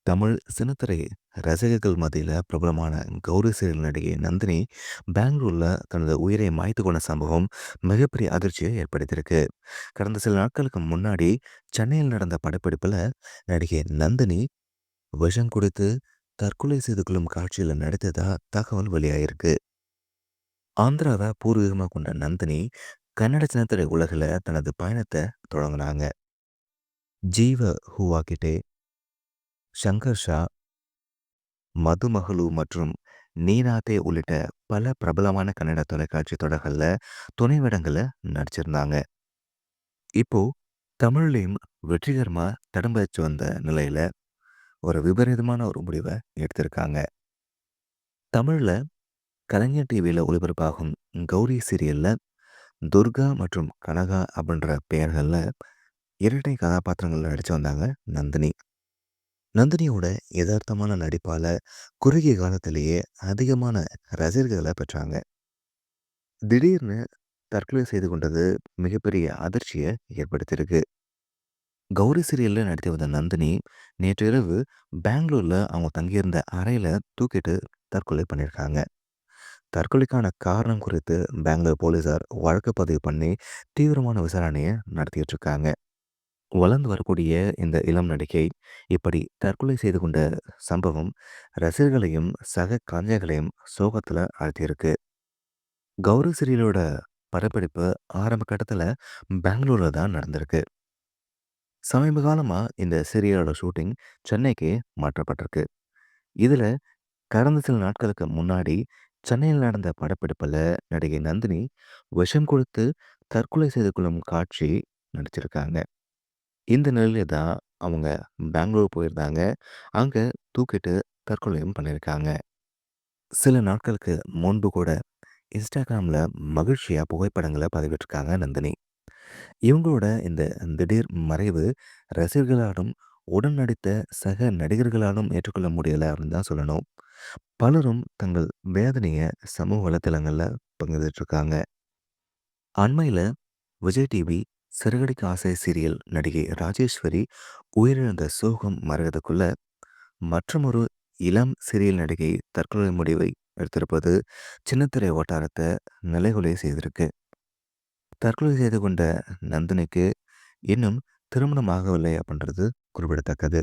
தமிழ் சின்னத்திரை ரசிகர்கள் மத்தியில பிரபலமான கௌரி சீரியல் நடிகை நந்தினி பெங்களூர்ல தனது உயிரை மாய்த்து கொண்ட சம்பவம் மிகப்பெரிய அதிர்ச்சியை ஏற்படுத்தியிருக்கு. கடந்த சில நாட்களுக்கு முன்னாடி சென்னையில் நடந்த படப்பிடிப்புல நடிகை நந்தினி விஷம் குடித்து தற்கொலை செய்து கொள்ளும் காட்சியில நடித்ததா தகவல் வெளியாயிருக்கு. ஆந்திராவை பூர்வீகமா கொண்ட நந்தினி கன்னட சின்னத்திரை உலகில தனது பயணத்தை தொடங்கினாங்க. ஜீவ ஹூவா கிட்டே, ஷங்கர் ஷா, மதுமகளு மற்றும் நீனாதே உள்ளிட்ட பல பிரபலமான கன்னட தொலைக்காட்சி தொடர்கள்ல துணை வேடங்கள்ல நடிச்சிருந்தாங்க. இப்போ தமிழ்லையும் வெற்றிகரமா தடம் பதிச்சு வந்த நிலையில ஒரு விபரீதமான ஒரு முடிவை எடுத்திருக்காங்க. தமிழ்ல கலைஞர் டிவியில ஒளிபரப்பாகும் கௌரி சீரியல்ல துர்கா மற்றும் கனகா அப்படின்ற பெயர்கள்ல இரட்டை கதாபாத்திரங்கள்ல நடிச்சு வந்தாங்க நந்தினி. நந்தினியோட யதார்த்தமான நடிப்பால குறுகிய காலத்திலேயே அதிகமான ரசிகர்களை பெற்றாங்க. திடீர்னு தற்கொலை செய்து கொண்டது மிகப்பெரிய அதிர்ச்சியை ஏற்படுத்தியிருக்கு. கௌரி சீரியல்ல நடித்து வந்த நந்தினி நேற்று இரவு பெங்களூர்ல அவங்க தங்கியிருந்த அறையில தூக்கிட்டு தற்கொலை பண்ணியிருக்காங்க. தற்கொலைக்கான காரணம் குறித்து பெங்களூர் போலீசார் வழக்கு பதிவு பண்ணி தீவிரமான விசாரணையை நடத்திட்டு இருக்காங்க. வளர்ந்து வரக்கூடிய இந்த இளம் நடிகை இப்படி தற்கொலை செய்து கொண்ட சம்பவம் ரசிகர்களையும் சக கலைஞர்களையும் சோகத்துல ஆழ்த்தியிருக்கு. கௌரி சீரியலோட படப்பிடிப்பு ஆரம்ப கட்டத்துல பெங்களூர்ல தான் நடந்திருக்கு. சமீப காலமா இந்த சீரியலோட ஷூட்டிங் சென்னைக்கு மாற்றப்பட்டிருக்கு. இதுல கடந்த சில நாட்களுக்கு முன்னாடி சென்னையில் நடந்த படப்பிடிப்புல நடிகை நந்தினி விஷம் கொடுத்து தற்கொலை செய்து கொள்ளும் காட்சி நடிச்சிருக்காங்க. இந்த நிலையில தான் அவங்க பெங்களூர் போயிருந்தாங்க. அங்க தூக்கிட்டு தற்கொலையும் பண்ணியிருக்காங்க. சில நாட்களுக்கு முன்பு கூட இன்ஸ்டாகிராம்ல மகிழ்ச்சியா புகைப்படங்கள பதிவிட்டிருக்காங்க நந்தினி. இவங்களோட இந்த திடீர் மறைவு ரசிகர்களாலும், உடன் நடித்த சக நடிகர்களாலும் ஏற்றுக்கொள்ள முடியல அப்படின்னு தான் சொல்லணும். பலரும் தங்கள் வேதனைய சமூக வலைத்தளங்கள்ல பகிர்ந்துட்டு இருக்காங்க. அண்மையில விஜய் டிவி சிறகடிக்க ஆசை சீரியல் நடிகை ராஜேஸ்வரி உயிரிழந்த சோகம் மறைவதற்குள்ள மற்றொரு இளம் சீரியல் நடிகை தற்கொலை முடிவை எடுத்திருப்பது சின்னத்திரை வட்டாரத்தை நிலைகுலைய செய்திருக்கு. தற்கொலை செய்து கொண்ட நந்தினிக்கு இன்னும் திருமணம் ஆகவில்லை அப்படின்றது குறிப்பிடத்தக்கது.